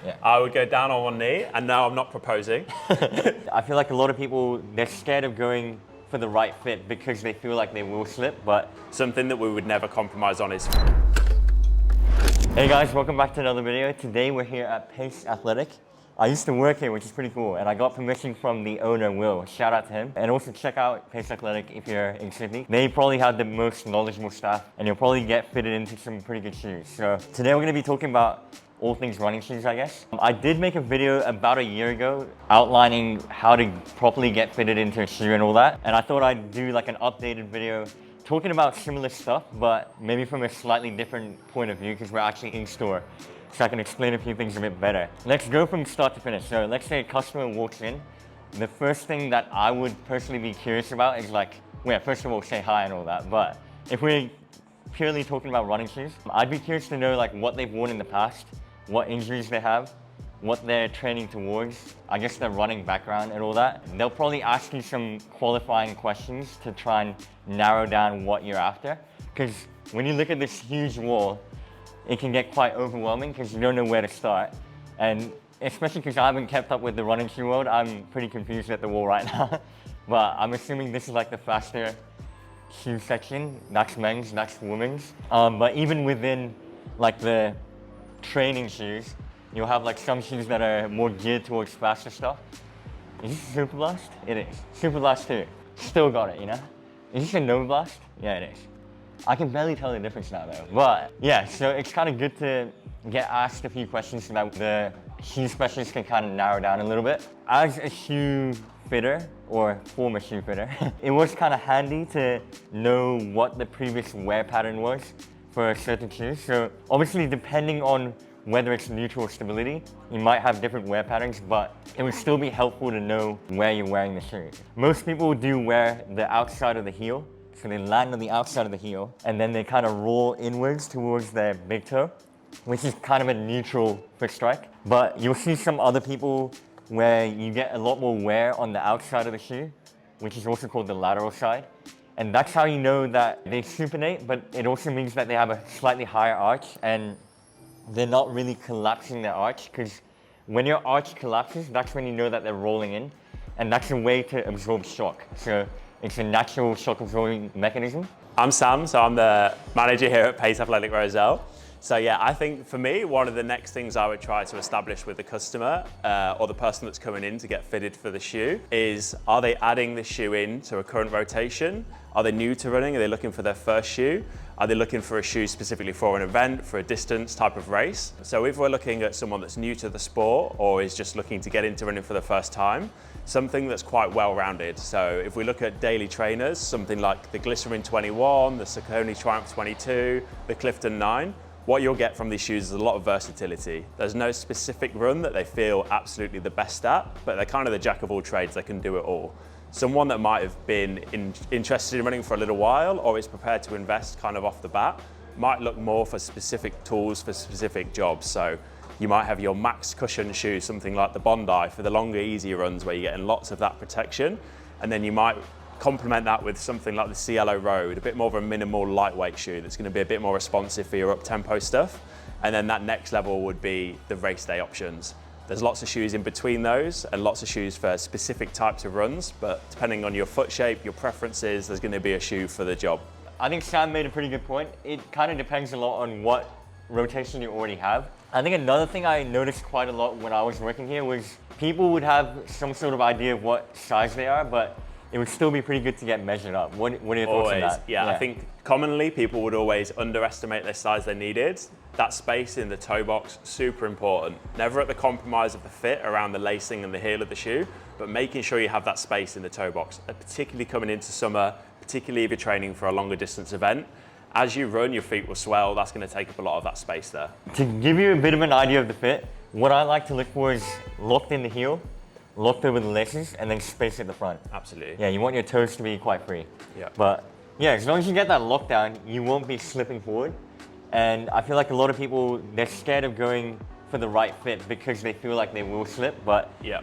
Yeah. I would go down on one knee, and no, I'm not proposing. I feel like a lot of people, they're scared of going for the right fit because they feel like they will slip, but... Something that we would never compromise on is... Hey guys, welcome back to another video. Today we're here at Pace Athletic. I used to work here, which is pretty cool, and I got permission from the owner, Will. Shout out to him. And also check out Pace Athletic if you're in Sydney. They probably have the most knowledgeable staff, and you'll probably get fitted into some pretty good shoes. So today we're gonna be talking about all things running shoes, I guess. I did make a video about a year ago outlining how to properly get fitted into a shoe and all that. And I thought I'd do like an updated video talking about similar stuff, but maybe from a slightly different point of view because we're actually in store. So I can explain a few things a bit better. Let's go from start to finish. So let's say a customer walks in. The first thing that I would personally be curious about is like, well, first of all, say hi and all that. But if we're purely talking about running shoes, I'd be curious to know like what they've worn in the past, what injuries they have, what they're training towards, I guess their running background and all that. They'll probably ask you some qualifying questions to try and narrow down what you're after. Because when you look at this huge wall, it can get quite overwhelming because you don't know where to start. And especially because I haven't kept up with the running shoe world, I'm pretty confused at the wall right now. But I'm assuming this is like the faster shoe section. That's men's, that's women's. But even within like the training shoes, you'll have like some shoes that are more geared towards faster stuff. Is this Super Blast? It is. Super Blast 2. Still got it, you know? Is this a Nova Blast? Yeah, it is. I can barely tell the difference now though. But yeah, so it's kind of good to get asked a few questions so that the shoe specialist can kind of narrow down a little bit. As a shoe fitter, or former shoe fitter, it was kind of handy to know what the previous wear pattern was for a certain shoe. So obviously depending on whether it's neutral or stability, you might have different wear patterns, but it would still be helpful to know where you're wearing the shoe. Most people do wear the outside of the heel, so they land on the outside of the heel, and then they kind of roll inwards towards their big toe, which is kind of a neutral foot strike. But you'll see some other people where you get a lot more wear on the outside of the shoe, which is also called the lateral side. And that's how you know that they supinate, but it also means that they have a slightly higher arch and they're not really collapsing their arch, because when your arch collapses, that's when you know that they're rolling in, and that's a way to absorb shock. So it's a natural shock absorbing mechanism. I'm Sam, so I'm the manager here at Pace Athletic Roselle. So yeah, I think for me, one of the next things I would try to establish with the customer or the person that's coming in to get fitted for the shoe is, are they adding the shoe in to a current rotation? Are they new to running? Are they looking for their first shoe? Are they looking for a shoe specifically for an event, for a distance type of race? So if we're looking at someone that's new to the sport or is just looking to get into running for the first time, something that's quite well-rounded. So if we look at daily trainers, something like the Glycerin 21, the Saucony Triumph 22, the Clifton 9, what you'll get from these shoes is a lot of versatility. There's no specific run that they feel absolutely the best at, but they're kind of the jack of all trades, they can do it all. Someone that might have been interested in running for a little while or is prepared to invest kind of off the bat might look more for specific tools for specific jobs. So you might have your max cushion shoe, something like the Bondi for the longer, easier runs where you're getting lots of that protection. And then you might complement that with something like the Cielo Road, a bit more of a minimal lightweight shoe that's going to be a bit more responsive for your up-tempo stuff. And then that next level would be the race day options. There's lots of shoes in between those and lots of shoes for specific types of runs, but depending on your foot shape, your preferences, there's going to be a shoe for the job. I think Sam made a pretty good point. It kind of depends a lot on what rotation you already have. I think another thing I noticed quite a lot when I was working here was people would have some sort of idea of what size they are, but it would still be pretty good to get measured up. What are your thoughts on that? Yeah, I think commonly people would always underestimate their size they needed. That space in the toe box, super important. Never at the compromise of the fit around the lacing and the heel of the shoe, but making sure you have that space in the toe box, particularly coming into summer, particularly if you're training for a longer distance event. As you run, your feet will swell. That's going to take up a lot of that space there. To give you a bit of an idea of the fit, what I like to look for is locked in the heel, locked over the laces, and then space at the front. Absolutely. Yeah, you want your toes to be quite free. Yeah. But yeah, as long as you get that lockdown, you won't be slipping forward. And I feel like a lot of people, they're scared of going for the right fit because they feel like they will slip, but yeah,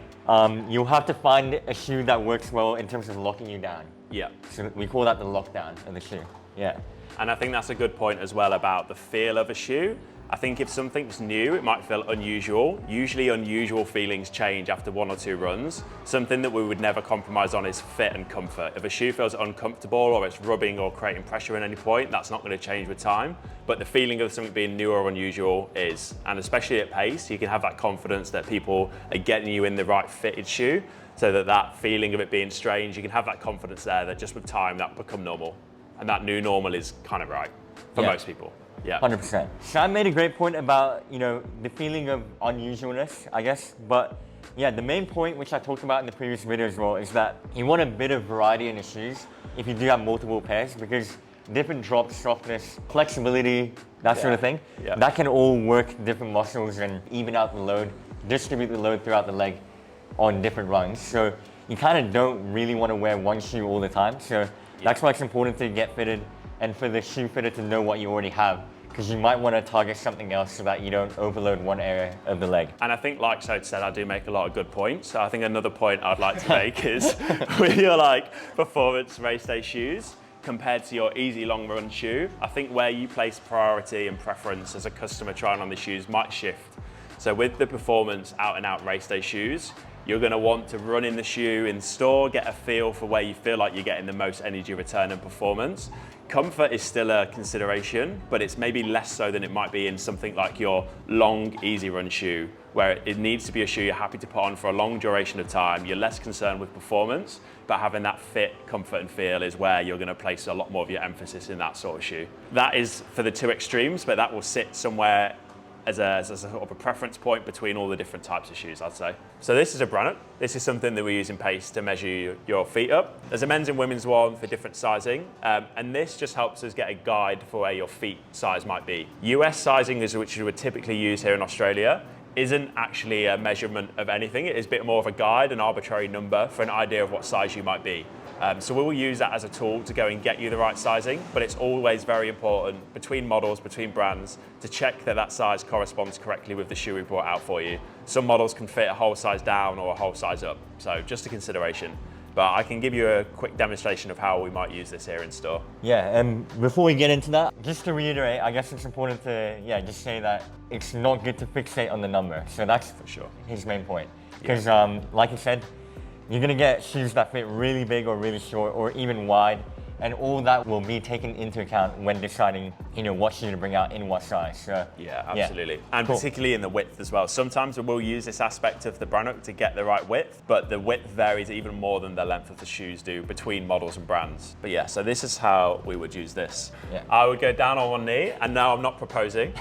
you'll have to find a shoe that works well in terms of locking you down. Yeah. So we call that the lockdown of the shoe. Yeah. And I think that's a good point as well about the feel of a shoe. I think if something's new, it might feel unusual. Usually unusual feelings change after 1 or 2 runs. Something that we would never compromise on is fit and comfort. If a shoe feels uncomfortable or it's rubbing or creating pressure at any point, that's not going to change with time. But the feeling of something being new or unusual is, and especially at pace, you can have that confidence that people are getting you in the right fitted shoe, so that feeling of it being strange, you can have that confidence there that just with time that will become normal. And that new normal is kind of right for most people. Yeah. 100%. Sam made a great point about, the feeling of unusualness, I guess. But yeah, the main point, which I talked about in the previous video as well, is that you want a bit of variety in the shoes if you do have multiple pairs, because different drop, softness, flexibility, that sort of thing, that can all work different muscles and even out the load, distribute the load throughout the leg on different runs. So you kind of don't really want to wear one shoe all the time. So that's why it's important to get fitted and for the shoe fitter to know what you already have, because you might want to target something else so that you don't overload one area of the leg. And I think, like Sota said, I do make a lot of good points. So I think another point I'd like to make is with your performance race day shoes compared to your easy long run shoe, I think where you place priority and preference as a customer trying on the shoes might shift. So with the performance out and out race day shoes, you're going to want to run in the shoe in store, get a feel for where you feel like you're getting the most energy return and performance. Comfort is still a consideration, but it's maybe less so than it might be in something like your long, easy run shoe, where it needs to be a shoe you're happy to put on for a long duration of time. You're less concerned with performance, but having that fit, comfort, and feel is where you're going to place a lot more of your emphasis in that sort of shoe. That is for the 2 extremes, but that will sit somewhere as a sort of a preference point between all the different types of shoes, I'd say. So this is a Brannock. This is something that we use in Pace to measure your feet up. There's a men's and women's one for different sizing, and this just helps us get a guide for where your feet size might be. US sizing is which you would typically use here in Australia, isn't actually a measurement of anything. It is a bit more of a guide, an arbitrary number for an idea of what size you might be. So we will use that as a tool to go and get you the right sizing, but it's always very important between models, between brands, to check that that size corresponds correctly with the shoe we brought out for you. Some models can fit a whole size down or a whole size up, so just a consideration. But I can give you a quick demonstration of how we might use this here in store. Yeah, and before we get into that, just to reiterate, I guess it's important to just say that it's not good to fixate on the number. So that's for sure his main point. Because like you said, you're gonna get shoes that fit really big or really short or even wide, and all that will be taken into account when deciding, what shoe to bring out in what size. So, yeah, absolutely. And particularly in the width as well. Sometimes we'll use this aspect of the Brannock to get the right width, but the width varies even more than the length of the shoes do between models and brands. But yeah, so this is how we would use this. Yeah. I would go down on one knee, and now I'm not proposing.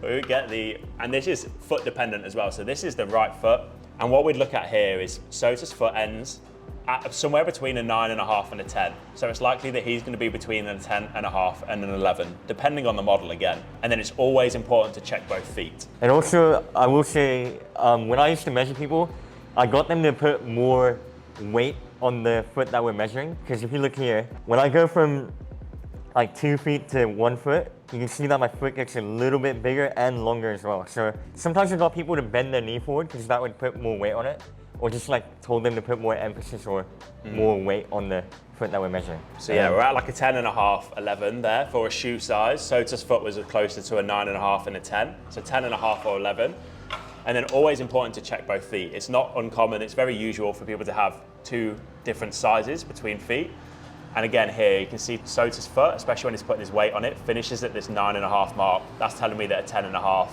We would get and this is foot dependent as well. So this is the right foot. And what we'd look at here is Sota's foot ends at somewhere between a 9.5 and a 10. So it's likely that he's going to be between a 10.5 and an 11, depending on the model again. And then it's always important to check both feet. And also, I will say, when I used to measure people, I got them to put more weight on the foot that we're measuring. Because if you look here, when I go from 2 feet to 1 foot, you can see that my foot gets a little bit bigger and longer as well. So sometimes I got people to bend their knee forward because that would put more weight on it, or just told them to put more emphasis or more weight on the foot that we're measuring. So yeah, we're at a 10.5, 11 there for a shoe size. Sota's foot was closer to a 9.5 and a 10, so 10.5 or 11. And then always important to check both feet. It's not uncommon, it's very usual for people to have 2 different sizes between feet. And again here, you can see Sota's foot, especially when he's putting his weight on it, finishes at this 9.5 mark. That's telling me that a 10.5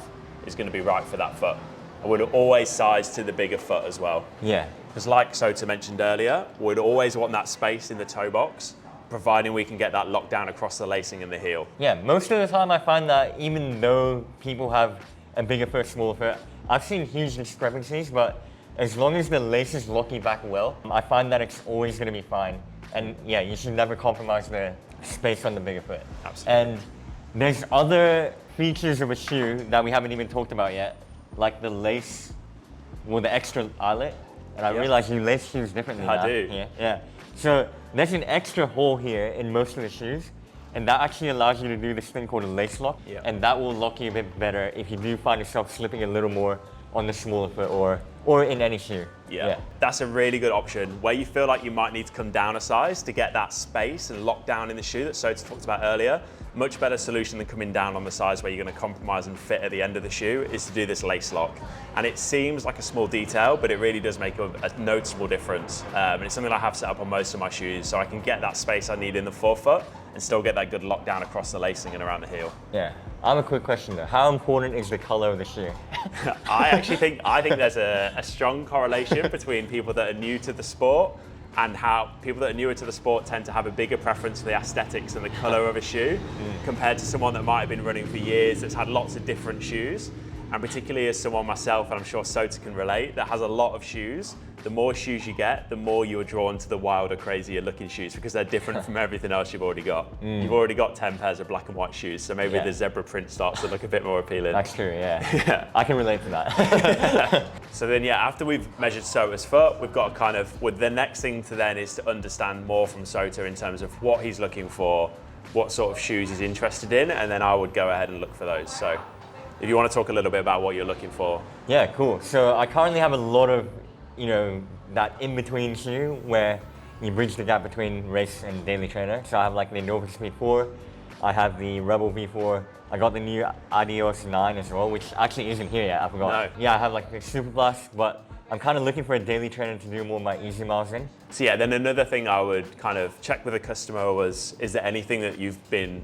is going to be right for that foot. I would always size to the bigger foot as well. Yeah. Because like Sota mentioned earlier, we'd always want that space in the toe box, providing we can get that locked down across the lacing and the heel. Yeah, most of the time I find that even though people have a bigger foot, smaller foot, I've seen huge discrepancies, but as long as the laces lock you back well, I find that it's always going to be fine. And yeah, you should never compromise the space on the bigger foot. Absolutely. And there's other features of a shoe that we haven't even talked about yet, like the lace, the extra eyelet. And I realize you lace shoes differently now. I do. Yeah. So there's an extra hole here in most of the shoes, and that actually allows you to do this thing called a lace lock. Yeah. And that will lock you a bit better if you do find yourself slipping a little more on the smaller foot or in any shoe. Yeah, that's a really good option. Where you feel like you might need to come down a size to get that space and lock down in the shoe that Sota talked about earlier, much better solution than coming down on the size where you're going to compromise and fit at the end of the shoe is to do this lace lock. And it seems like a small detail, but it really does make a noticeable difference. And it's something I have set up on most of my shoes, so I can get that space I need in the forefoot and still get that good lockdown across the lacing and around the heel. Yeah. I have a quick question though. How important is the color of the shoe? I think there's a strong correlation between people that are new to the sport and how people that are newer to the sport tend to have a bigger preference for the aesthetics and the color of a shoe compared to someone that might have been running for years, that's had lots of different shoes. And particularly as someone myself, and I'm sure Sota can relate, that has a lot of shoes, the more shoes you get, the more you're drawn to the wilder, crazier looking shoes because they're different from everything else you've already got. You've already got 10 pairs of black and white shoes, so maybe the zebra print starts to look a bit more appealing. That's true, yeah. I can relate to that. So then, after we've measured Sota's foot, we've got the next thing to then is to understand more from Sota in terms of what he's looking for, what sort of shoes he's interested in, and then I would go ahead and look for those. So if you want to talk a little bit about what you're looking for. Yeah, cool. So I currently have a lot of, that in-between shoe where you bridge the gap between race and daily trainer. So I have like the Nova Speed 4, I have the Rebel V4, I got the new Adios 9 as well, which actually isn't here yet, I forgot. No. Yeah, I have like the Super Blast, but I'm kind of looking for a daily trainer to do more of my easy miles in. So then another thing I would kind of check with a customer was, is there anything that you've been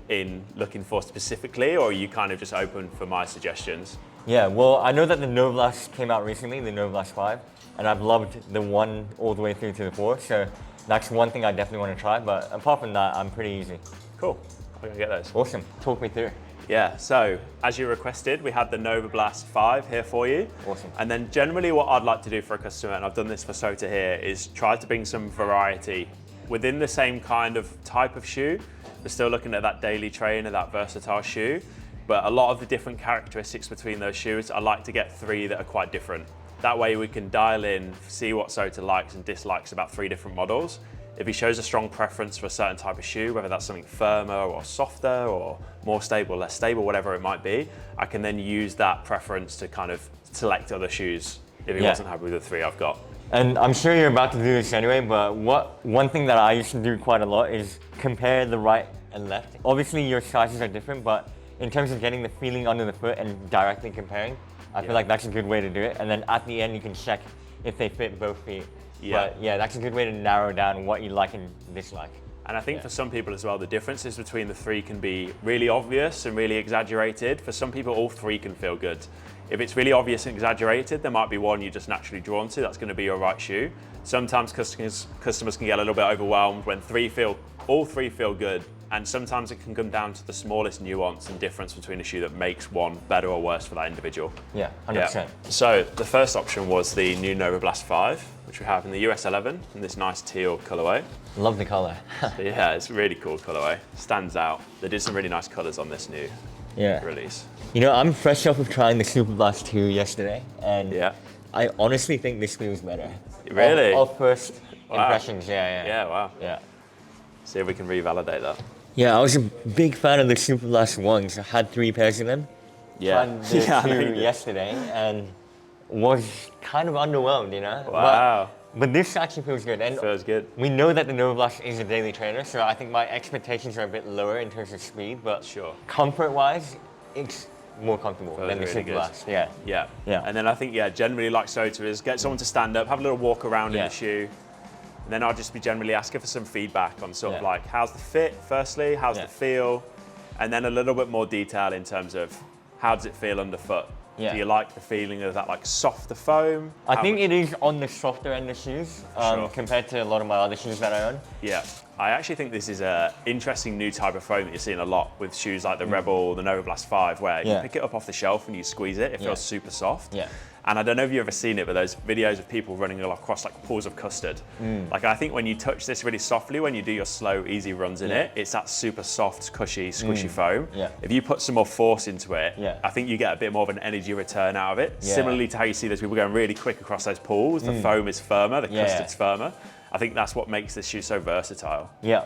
looking for specifically, or are you kind of just open for my suggestions? Yeah, well, I know that the Nova Blast came out recently, the Nova Blast 5, and I've loved the 1 all the way through to the 4, so that's one thing I definitely want to try, but apart from that, I'm pretty easy. Cool, I'm gonna get those. Awesome, talk me through. Yeah, so as you requested, we had the Nova Blast 5 here for you. Awesome. And then generally what I'd like to do for a customer, and I've done this for Sota here, is try to bring some variety within the same kind of type of shoe. We're still looking at that daily trainer, that versatile shoe, but a lot of the different characteristics between those shoes, I like to get 3 that are quite different. That way we can dial in, see what Sota likes and dislikes about 3 different models. If he shows a strong preference for a certain type of shoe, whether that's something firmer or softer or more stable, less stable, whatever it might be, I can then use that preference to kind of select other shoes if he wasn't happy with the 3 I've got. And I'm sure you're about to do this anyway, but one thing that I used to do quite a lot is compare the right and left. Obviously your sizes are different, but in terms of getting the feeling under the foot and directly comparing, I feel like that's a good way to do it. And then at the end, you can check if they fit both feet. Yeah. But yeah, that's a good way to narrow down what you like and dislike. And I think for some people as well, the differences between the 3 can be really obvious and really exaggerated. For some people, all 3 can feel good. If it's really obvious and exaggerated, there might be one you're just naturally drawn to. That's going to be your right shoe. Sometimes customers can get a little bit overwhelmed when all 3 feel good. And sometimes it can come down to the smallest nuance and difference between a shoe that makes one better or worse for that individual. Yeah, 100%. Yeah. So the first option was the new Nova Blast 5, which we have in the US 11 in this nice teal colorway. Love the color. Yeah, it's a really cool colorway. Stands out. They did some really nice colors on this new release. I'm fresh off of trying the Super Blast 2 yesterday, and I honestly think this feels better. Really? Off first impressions, yeah. Yeah, wow. Yeah. See if we can revalidate that. Yeah, I was a big fan of the Super Blast 1s. I had 3 pairs of them. Yeah. Tried the 2 yesterday and was kind of underwhelmed, Wow. But this actually feels good. And feels good. We know that the Nova Blast is a daily trainer, so I think my expectations are a bit lower in terms of speed, but comfort-wise, it's more comfortable than the Super Blast. Yeah. And then I think, generally like Sota is get someone to stand up, have a little walk around in the shoe, and then I'll just be generally asking for some feedback on sort of like, how's the fit, firstly, how's the feel, and then a little bit more detail in terms of how does it feel underfoot? Yeah. Do you like the feeling of that like softer foam? I think it is on the softer end of shoes compared to a lot of my other shoes that I own. Yeah, I actually think this is an interesting new type of foam that you're seeing a lot with shoes like the Rebel, the Nova Blast 5, where you pick it up off the shelf and you squeeze it, it feels super soft. Yeah. And I don't know if you've ever seen it, but those videos of people running across like pools of custard. Like I think when you touch this really softly, when you do your slow, easy runs in it, it's that super soft, cushy, squishy foam. Yeah. If you put some more force into it, I think you get a bit more of an energy return out of it. Yeah. Similarly to how you see those people going really quick across those pools, the foam is firmer, the custard's firmer. I think that's what makes this shoe so versatile. Yeah.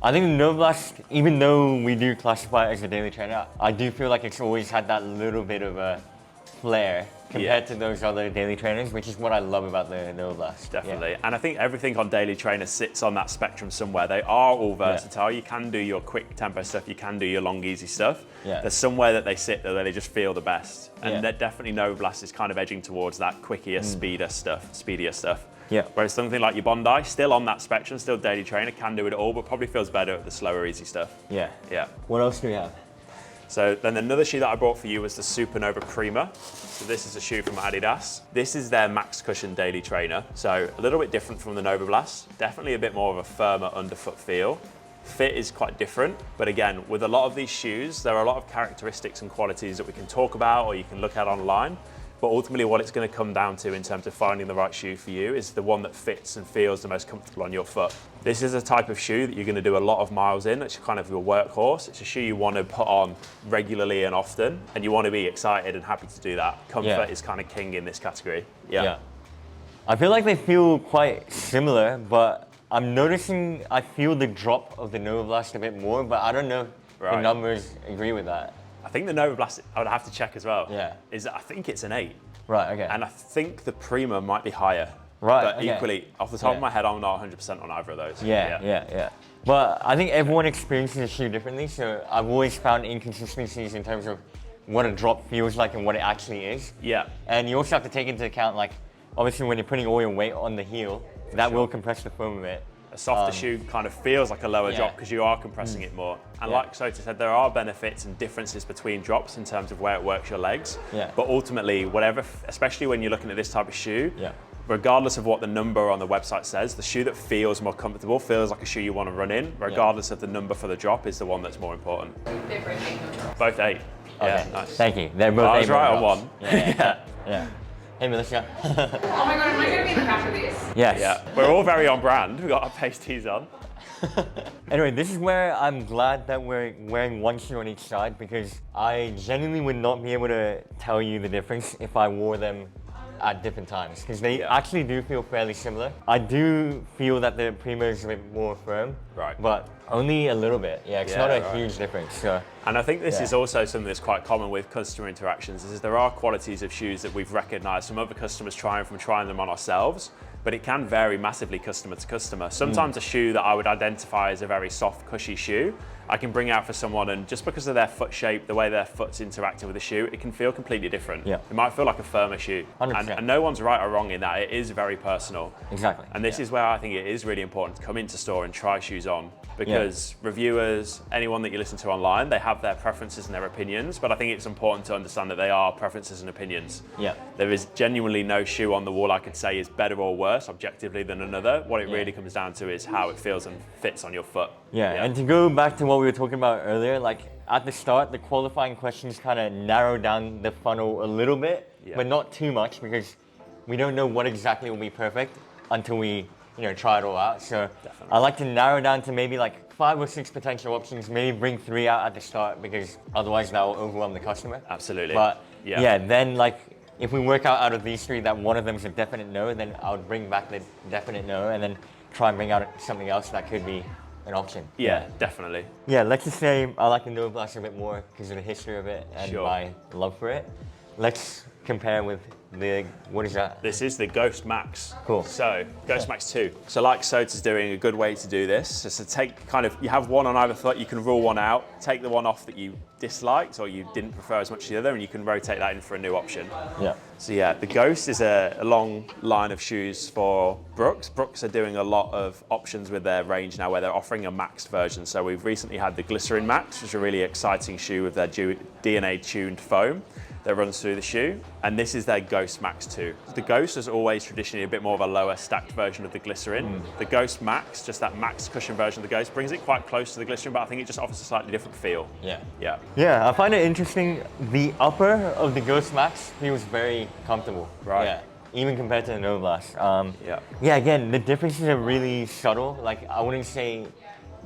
I think the Nova Blast, even though we do classify it as a daily trainer, I do feel like it's always had that little bit of a flair compared to those other daily trainers, which is what I love about the Nova Blast. Definitely. Yeah. And I think everything on Daily Trainer sits on that spectrum somewhere. They are all versatile. You can do your quick tempo stuff, you can do your long, easy stuff. Yeah. There's somewhere that they sit where they just feel the best. And Yeah. they're definitely Nova Blast is kind of edging towards that quickier, speedier stuff. Yeah. Whereas something like your Bondi, still on that spectrum, still Daily Trainer, can do it all, but probably feels better at the slower, easy stuff. Yeah. Yeah. What else do we have? So then another shoe that I brought for you was the Supernova Prima. So this is a shoe from Adidas. This is their max cushion daily trainer. So a little bit different from the Nova Blast. Definitely a bit more of a firmer underfoot feel. Fit is quite different, but again, with a lot of these shoes, there are a lot of characteristics and qualities that we can talk about or you can look at online. But ultimately what it's going to come down to in terms of finding the right shoe for you is the one that fits and feels the most comfortable on your foot. This is a type of shoe that you're going to do a lot of miles in. It's kind of your workhorse. It's a shoe you want to put on regularly and often, and you want to be excited and happy to do that. Comfort is kind of king in this category. Yeah. I feel like they feel quite similar, but I'm noticing I feel the drop of the Nova Blast a bit more, but I don't know if the numbers agree with that. I think the Nova Blast, I would have to check as well. Yeah. I think it's an 8. Right, okay. And I think the Prima might be higher. Right, But okay. equally, off the top of my head, I'm not 100% on either of those. Yeah. But I think everyone experiences a shoe differently, so I've always found inconsistencies in terms of what a drop feels like and what it actually is. Yeah. And you also have to take into account, like, obviously when you're putting all your weight on the heel, that will compress the foam a bit. A softer shoe kind of feels like a lower drop because you are compressing it more. And like Sota said, there are benefits and differences between drops in terms of where it works your legs. Yeah. But ultimately, whatever, especially when you're looking at this type of shoe, Yeah. regardless of what the number on the website says, the shoe that feels more comfortable feels like a shoe you want to run in, regardless of the number for the drop is the one that's more important. Both 8. Yeah, nice. Thank you. They're both I was 8 right on drops. one. Yeah. Hey, Melissa. Oh my god, am I going to be in the back of this? Yes. Yeah, we're all very on brand. We've got our pasties on. Anyway, this is where I'm glad that we're wearing one shoe on each side because I genuinely would not be able to tell you the difference if I wore them at different times because they actually do feel fairly similar. I do feel that the Prima is a bit more firm, but only a little bit. Yeah, it's not a huge difference. So. And I think this is also something that's quite common with customer interactions is there are qualities of shoes that we've recognized from other customers trying them on ourselves, but it can vary massively customer to customer. Sometimes a shoe that I would identify as a very soft, cushy shoe, I can bring out for someone and just because of their foot shape, the way their foot's interacting with the shoe, it can feel completely different. Yeah. It might feel like a firmer shoe. 100%. And no one's right or wrong in that. It is very personal. Exactly. And this is where I think it is really important to come into store and try shoes on because reviewers, anyone that you listen to online, they have their preferences and their opinions, but I think it's important to understand that they are preferences and opinions. Yeah. There is genuinely no shoe on the wall I could say is better or worse objectively than another. What it really comes down to is how it feels and fits on your foot. Yeah, and to go back to what we were talking about earlier, like at the start, the qualifying questions kind of narrow down the funnel a little bit, but not too much because we don't know what exactly will be perfect until we, try it all out. So I like to narrow down to maybe like 5 or 6 potential options, maybe bring 3 out at the start because otherwise that will overwhelm the customer. Absolutely. But then like if we work out of these 3 that one of them is a definite no, then I would bring back the definite no and then try and bring out something else that could be an option. Yeah, definitely. Yeah, let's just say I like the Nova Blast a bit more because of the history of it and my love for it. Let's compare with the, what is that? This is the Ghost Max. Cool. So, Ghost Max 2. So like Sota's doing, a good way to do this is to take you have one on either foot, you can rule one out, take the one off that you disliked or you didn't prefer as much as the other and you can rotate that in for a new option. Yeah. So yeah, the Ghost is a long line of shoes for Brooks. Brooks are doing a lot of options with their range now where they're offering a maxed version. So we've recently had the Glycerin Max, which is a really exciting shoe with their DNA tuned foam that runs through the shoe, and this is their Ghost Max 2. The Ghost is always traditionally a bit more of a lower stacked version of the Glycerin. The Ghost Max, just that max cushion version of the Ghost, brings it quite close to the Glycerin, but I think it just offers a slightly different feel. Yeah, I find it interesting. The upper of the Ghost Max feels very comfortable. Yeah, even compared to the Nova Blast. Yeah, again, the differences are really subtle. Like, I wouldn't say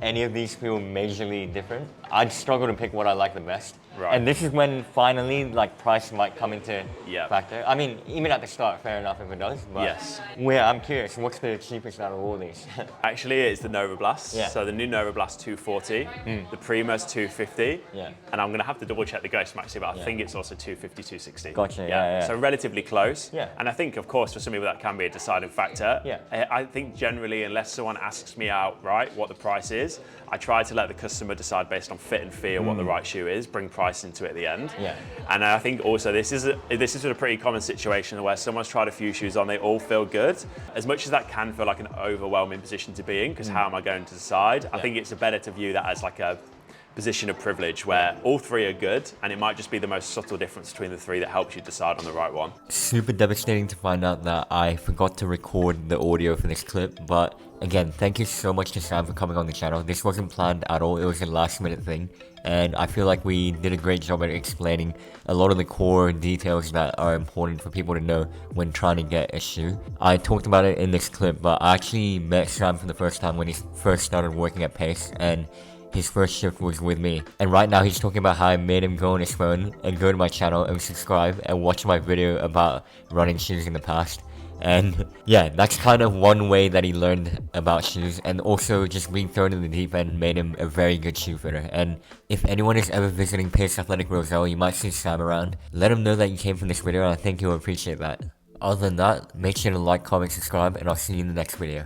any of these feel majorly different. I'd struggle to pick what I like the best. Right. And this is when finally like price might come into Yeah. factor. I mean, even at the start, fair enough if it does. But Yes. I'm curious, what's the cheapest out of all these? Actually, it's the Nova Blast. Yeah. So the new Nova Blast 240, the Prima's 250, Yeah. and I'm going to have to double check the Ghost Maxi, but I Yeah. think it's also 250, 260. Gotcha, yeah. So relatively close. Yeah. And I think, of course, for some people that can be a deciding factor. Yeah. I think generally, unless someone asks me outright what the price is, I try to let the customer decide based on fit and feel what the right shoe is, bring price into it at the end. Yeah. And I think also this is a pretty common situation where someone's tried a few shoes on, they all feel good. As much as that can feel like an overwhelming position to be in, because how am I going to decide? I think it's better to view that as like a position of privilege where all three are good, and it might just be the most subtle difference between the three that helps you decide on the right one. Super devastating to find out that I forgot to record the audio for this clip, but again, thank you so much to Sam for coming on the channel. This wasn't planned at all, it was a last minute thing, and I feel like we did a great job at explaining a lot of the core details that are important for people to know when trying to get a shoe. I talked about it in this clip, but I actually met Sam for the first time when he first started working at Pace, and his first shift was with me. And right now he's talking about how I made him go on his phone and go to my channel and subscribe and watch my video about running shoes in the past. And yeah, that's kind of one way that he learned about shoes, and also just being thrown in the deep end made him a very good shoe fitter. And if anyone is ever visiting Pace Athletic Roselle, you might see Sam around. Let him know that you came from this video, and I think he'll appreciate that. Other than that, make sure to like, comment, subscribe, and I'll see you in the next video.